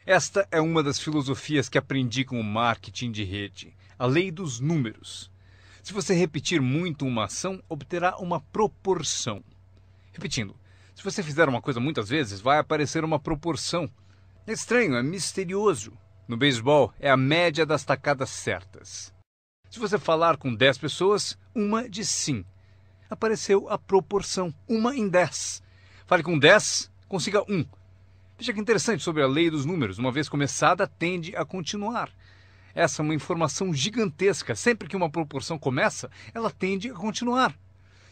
Esta é uma das filosofias que aprendi com o marketing de rede, a lei dos números. Se você repetir muito uma ação, obterá uma proporção. Repetindo, se você fizer uma coisa muitas vezes, vai aparecer uma proporção. É estranho, é misterioso. No beisebol, é a média das tacadas certas. Se você falar com 10 pessoas, uma diz sim. Apareceu a proporção, 1 em 10. Fale com 10, consiga 1. Veja que interessante sobre a lei dos números. Uma vez começada, tende a continuar. Essa é uma informação gigantesca. Sempre que uma proporção começa, ela tende a continuar.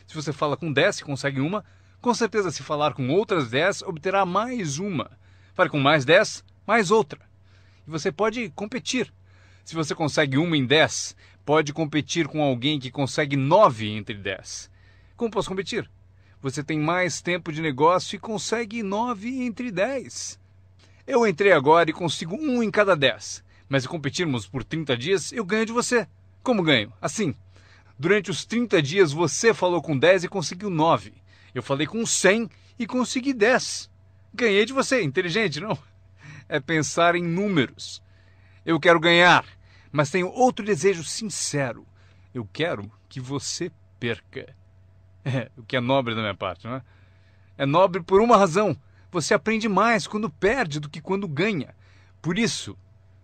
Se você fala com 10 e consegue uma, com certeza se falar com outras 10, obterá mais uma. Fale com mais 10, mais outra. E você pode competir. Se você consegue 1 em 10, pode competir com alguém que consegue 9 entre 10. Como posso competir? Você tem mais tempo de negócio e consegue 9 entre 10. Eu entrei agora e consigo 1 em cada 10. Mas se competirmos por 30 dias, eu ganho de você. Como ganho? Assim. Durante os 30 dias você falou com 10 e conseguiu 9. Eu falei com 100 e consegui 10. Ganhei de você. Inteligente, não? É pensar em números. Eu quero ganhar, mas tenho outro desejo sincero. Eu quero que você perca. O que é nobre da minha parte, não é? É nobre por uma razão. Você aprende mais quando perde do que quando ganha. Por isso,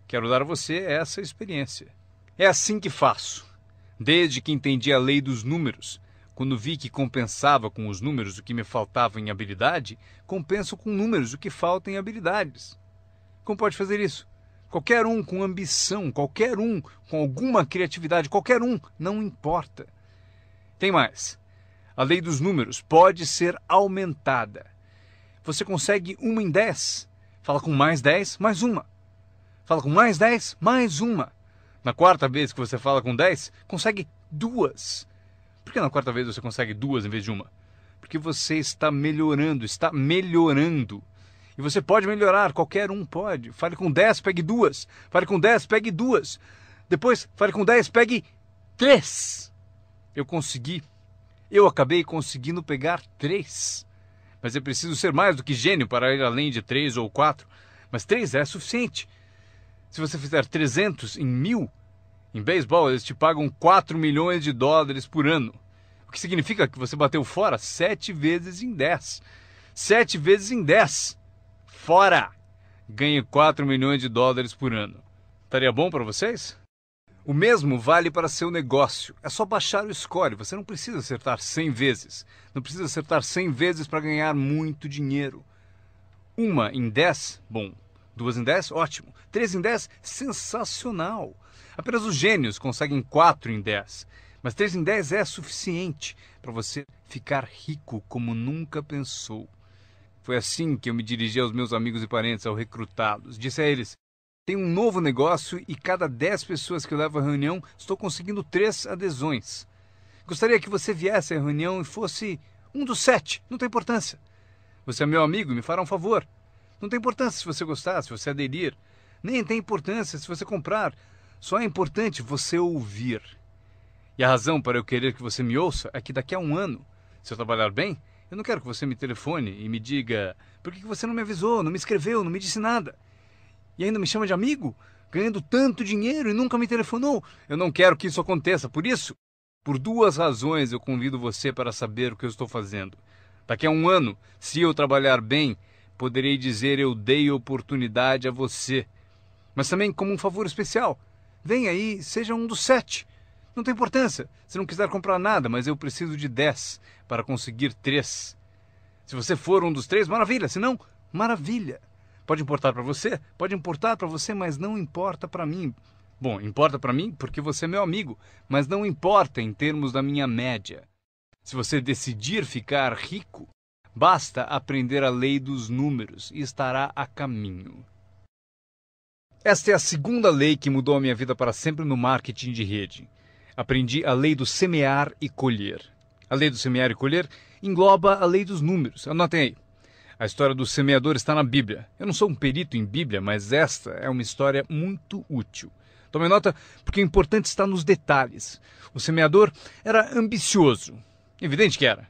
quero dar a você essa experiência. É assim que faço. Desde que entendi a lei dos números, quando vi que compensava com os números o que me faltava em habilidade, compenso com números o que falta em habilidades. Como pode fazer isso? Qualquer um com ambição, qualquer um com alguma criatividade, qualquer um, não importa. Tem mais. A lei dos números pode ser aumentada. Você consegue 1 em 10. Fala com mais 10, mais uma. Fala com mais 10, mais uma. Na quarta vez que você fala com 10, consegue 2. Por que na quarta vez você consegue 2 em vez de uma? Porque você está melhorando, está melhorando. E você pode melhorar, qualquer um pode. Fale com 10, pegue 2. Fale com 10, pegue 2. Depois, fale com 10, pegue 3. Eu consegui. Eu acabei conseguindo pegar 3. Mas eu preciso ser mais do que gênio para ir além de 3 ou 4. Mas 3 é suficiente. Se você fizer 300 em 1000, em beisebol eles te pagam 4 milhões de dólares por ano. O que significa que você bateu fora 7 vezes em 10. 7 vezes em 10. Fora! Ganhe 4 milhões de dólares por ano. Estaria bom para vocês? O mesmo vale para seu negócio. É só baixar o score. Você não precisa acertar 100 vezes. Não precisa acertar 100 vezes para ganhar muito dinheiro. 1 em 10, bom. 2 em 10, ótimo. 3 em 10, sensacional. Apenas os gênios conseguem 4 em 10. Mas 3 em 10 é suficiente para você ficar rico como nunca pensou. Foi assim que eu me dirigi aos meus amigos e parentes ao recrutá-los. Disse a eles: tem um novo negócio e cada 10 pessoas que eu levo à reunião, estou conseguindo 3 adesões. Gostaria que você viesse à reunião e fosse um dos 7. Não tem importância. Você é meu amigo e me fará um favor. Não tem importância se você gostar, se você aderir. Nem tem importância se você comprar. Só é importante você ouvir. E a razão para eu querer que você me ouça é que daqui a um ano, se eu trabalhar bem, eu não quero que você me telefone e me diga: por que você não me avisou, não me escreveu, não me disse nada? E ainda me chama de amigo, ganhando tanto dinheiro e nunca me telefonou. Eu não quero que isso aconteça. Por isso, por 2 razões eu convido você para saber o que eu estou fazendo. Daqui a um ano, se eu trabalhar bem, poderei dizer: eu dei oportunidade a você. Mas também como um favor especial. Venha aí, seja um dos 7. Não tem importância se não quiser comprar nada, mas eu preciso de 10 para conseguir 3. Se você for um dos 3, maravilha. Se não, maravilha. Pode importar para você? Pode importar para você, mas não importa para mim. Bom, importa para mim porque você é meu amigo, mas não importa em termos da minha média. Se você decidir ficar rico, basta aprender a lei dos números e estará a caminho. Esta é a segunda lei que mudou a minha vida para sempre no marketing de rede. Aprendi a lei do semear e colher. A lei do semear e colher engloba a lei dos números. Anotem aí. A história do semeador está na Bíblia. Eu não sou um perito em Bíblia, mas esta é uma história muito útil. Tome nota, porque o importante está nos detalhes. O semeador era ambicioso. Evidente que era.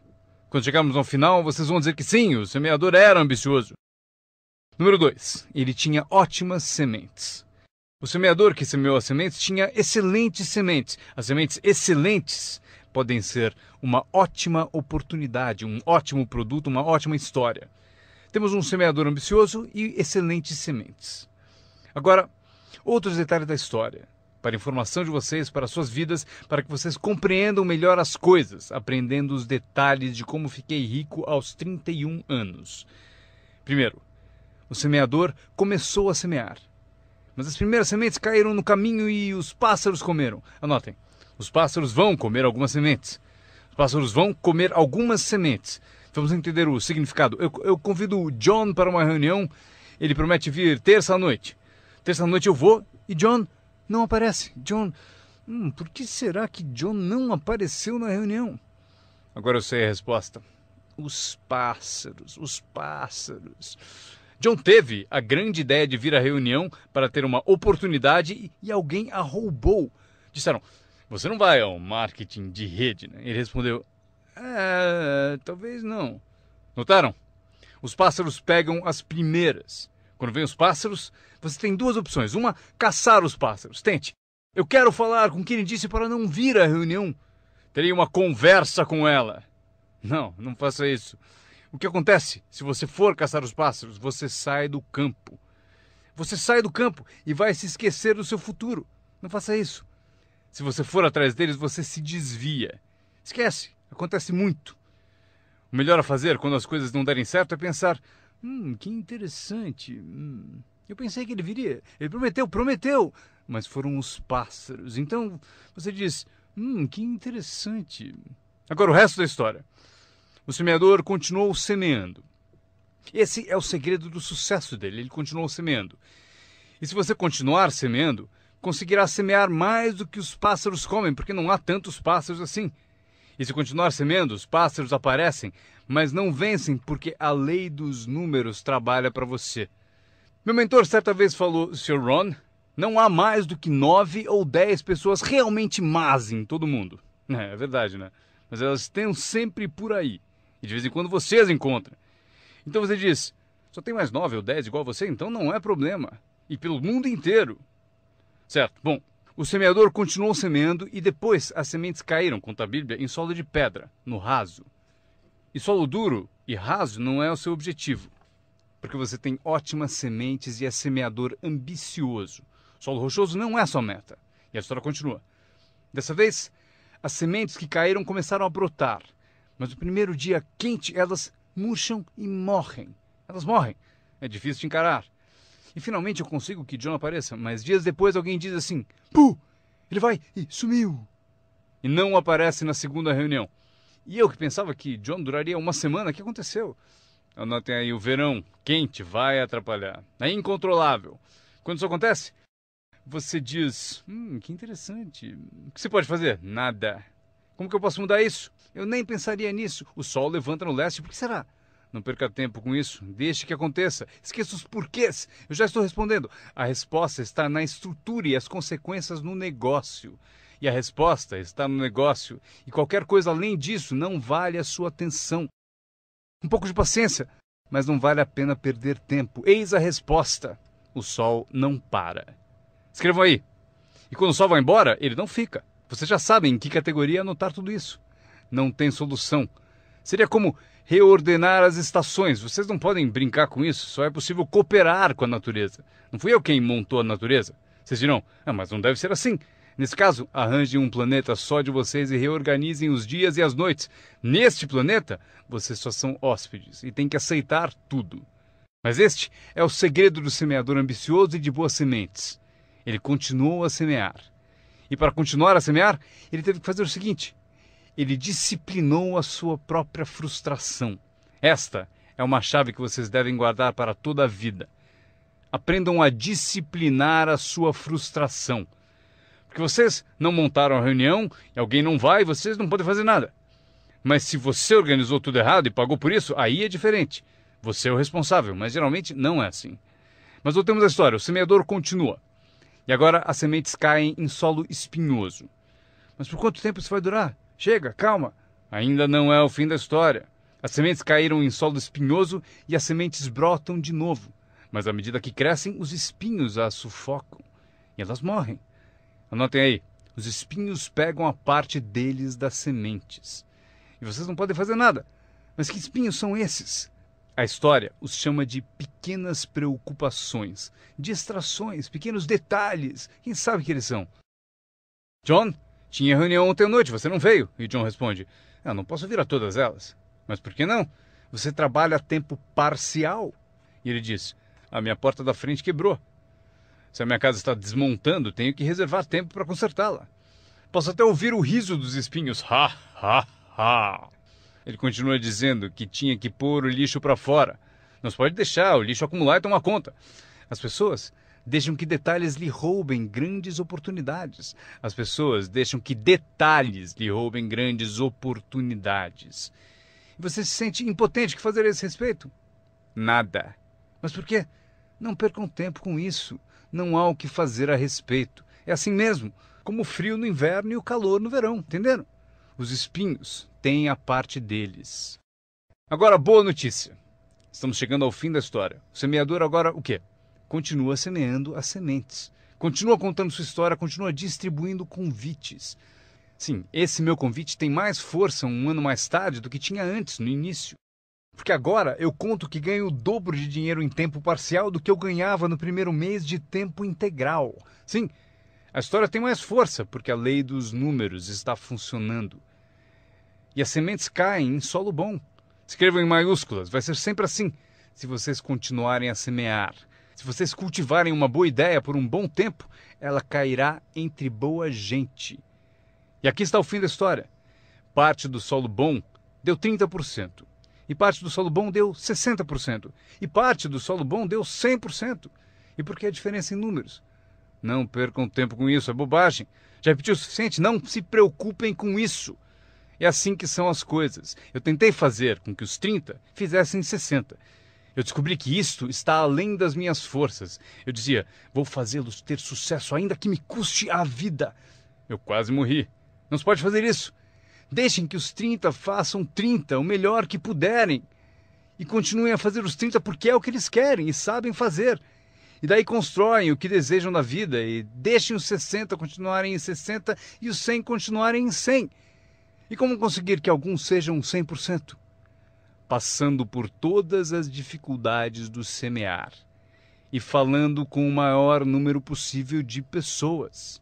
Quando chegarmos ao final, vocês vão dizer que sim, o semeador era ambicioso. Número 2. Ele tinha ótimas sementes. O semeador que semeou as sementes tinha excelentes sementes. As sementes excelentes podem ser uma ótima oportunidade, um ótimo produto, uma ótima história. Temos um semeador ambicioso e excelentes sementes. Agora, outros detalhes da história, para informação de vocês, para suas vidas, para que vocês compreendam melhor as coisas, aprendendo os detalhes de como fiquei rico aos 31 anos. Primeiro, o semeador começou a semear. Mas as primeiras sementes caíram no caminho e os pássaros comeram. Anotem, os pássaros vão comer algumas sementes. Os pássaros vão comer algumas sementes. Vamos entender o significado. Eu convido o John para uma reunião. Ele promete vir terça à noite. Terça à noite eu vou e John não aparece. John, por que será que John não apareceu na reunião? Agora eu sei a resposta. Os pássaros, os pássaros. John teve a grande ideia de vir à reunião para ter uma oportunidade e alguém a roubou. Disseram, você não vai ao marketing de rede, né? Ele respondeu, talvez não. Notaram? Os pássaros pegam as primeiras. Quando vem os pássaros, você tem duas opções. Uma, caçar os pássaros. Tente. Eu quero falar com quem ele disse para não vir à reunião. Terei uma conversa com ela. Não, não faça isso. O que acontece? Se você for caçar os pássaros, você sai do campo. Você sai do campo e vai se esquecer do seu futuro. Não faça isso. Se você for atrás deles, você se desvia. Esquece. Acontece muito. O melhor a fazer quando as coisas não derem certo é pensar, que interessante. Eu pensei que ele viria. Ele prometeu. Mas foram os pássaros. Então você diz, que interessante. Agora o resto da história. O semeador continuou semeando. Esse é o segredo do sucesso dele. Ele continuou semeando. E se você continuar semeando, conseguirá semear mais do que os pássaros comem, porque não há tantos pássaros assim. E se continuar semeando, os pássaros aparecem, mas não vencem porque a lei dos números trabalha para você. Meu mentor certa vez falou, Sr. Ron, não há mais do que 9 ou 10 pessoas realmente más em todo mundo. É verdade, né? Mas elas estão sempre por aí. E de vez em quando você as encontra. Então você diz, só tem mais 9 ou 10 igual você? Então não é problema. E pelo mundo inteiro. Certo, bom, o semeador continuou semeando e depois as sementes caíram, conta a Bíblia, em solo de pedra, no raso. E solo duro e raso não é o seu objetivo. Porque você tem ótimas sementes e é semeador ambicioso. Solo rochoso não é a sua meta. E a história continua. Dessa vez, as sementes que caíram começaram a brotar. Mas no primeiro dia quente, elas murcham e morrem. Elas morrem. É difícil de encarar. E finalmente eu consigo que John apareça, mas dias depois alguém diz assim, Puh! Ele vai e sumiu. E não aparece na segunda reunião. E eu que pensava que John duraria uma semana, o que aconteceu? Anotem aí, o verão quente vai atrapalhar. É incontrolável. Quando isso acontece, você diz, que interessante. O que você pode fazer? Nada. Como que eu posso mudar isso? Eu nem pensaria nisso. O sol levanta no leste, por que será? Não perca tempo com isso. Deixe que aconteça. Esqueça os porquês. Eu já estou respondendo. A resposta está na estrutura e as consequências no negócio. E a resposta está no negócio. E qualquer coisa além disso não vale a sua atenção. Um pouco de paciência, mas não vale a pena perder tempo. Eis a resposta. O sol não para. Escrevam aí. E quando o sol vai embora, ele não fica. Vocês já sabem em que categoria anotar tudo isso. Não tem solução. Seria como reordenar as estações. Vocês não podem brincar com isso. Só é possível cooperar com a natureza. Não fui eu quem montou a natureza. Vocês dirão, mas não deve ser assim. Nesse caso, arranjem um planeta só de vocês e reorganizem os dias e as noites. Neste planeta, vocês só são hóspedes e têm que aceitar tudo. Mas este é o segredo do semeador ambicioso e de boas sementes. Ele continuou a semear. E para continuar a semear, ele teve que fazer o seguinte. Ele disciplinou a sua própria frustração. Esta é uma chave que vocês devem guardar para toda a vida. Aprendam a disciplinar a sua frustração. Porque vocês não montaram a reunião, e alguém não vai, vocês não podem fazer nada. Mas se você organizou tudo errado e pagou por isso, aí é diferente. Você é o responsável, mas geralmente não é assim. Mas voltemos à história, o semeador continua. E agora as sementes caem em solo espinhoso. Mas por quanto tempo isso vai durar? Chega, calma. Ainda não é o fim da história. As sementes caíram em solo espinhoso e as sementes brotam de novo. Mas à medida que crescem, os espinhos as sufocam e elas morrem. Anotem aí, os espinhos pegam a parte deles das sementes. E vocês não podem fazer nada. Mas que espinhos são esses? A história os chama de pequenas preocupações, distrações, pequenos detalhes. Quem sabe que eles são? John, tinha reunião ontem à noite, você não veio? E John responde, não posso vir a todas elas. Mas por que não? Você trabalha a tempo parcial. E ele diz, a minha porta da frente quebrou. Se a minha casa está desmontando, tenho que reservar tempo para consertá-la. Posso até ouvir o riso dos espinhos. Ha, ha, ha. Ele continua dizendo que tinha que pôr o lixo para fora. Não se pode deixar o lixo acumular e tomar conta. As pessoas deixam que detalhes lhe roubem grandes oportunidades. As pessoas deixam que detalhes lhe roubem grandes oportunidades. E você se sente impotente. O que fazer a esse respeito? Nada. Mas por quê? Não percam tempo com isso. Não há o que fazer a respeito. É assim mesmo, como o frio no inverno e o calor no verão, entenderam? Os espinhos têm a parte deles. Agora, boa notícia. Estamos chegando ao fim da história. O semeador agora o quê? Continua semeando as sementes. Continua contando sua história, continua distribuindo convites. Sim, esse meu convite tem mais força um ano mais tarde do que tinha antes, no início. Porque agora eu conto que ganho o dobro de dinheiro em tempo parcial do que eu ganhava no primeiro mês de tempo integral. Sim, a história tem mais força porque a lei dos números está funcionando. E as sementes caem em solo bom. Escrevam em maiúsculas, vai ser sempre assim. Se vocês continuarem a semear, se vocês cultivarem uma boa ideia por um bom tempo, ela cairá entre boa gente. E aqui está o fim da história. Parte do solo bom deu 30%. E parte do solo bom deu 60%. E parte do solo bom deu 100%. E por que a diferença em números? Não percam tempo com isso, é bobagem. Já repeti o suficiente? Não se preocupem com isso. É assim que são as coisas. Eu tentei fazer com que os 30 fizessem 60. Eu descobri que isto está além das minhas forças. Eu dizia, vou fazê-los ter sucesso ainda que me custe a vida. Eu quase morri. Não se pode fazer isso. Deixem que os 30 façam 30, o melhor que puderem. E continuem a fazer os 30 porque é o que eles querem e sabem fazer. E daí constroem o que desejam na vida e deixem os 60 continuarem em 60 e os 100 continuarem em 100. E como conseguir que alguns sejam 100%? Passando por todas as dificuldades do semear e falando com o maior número possível de pessoas.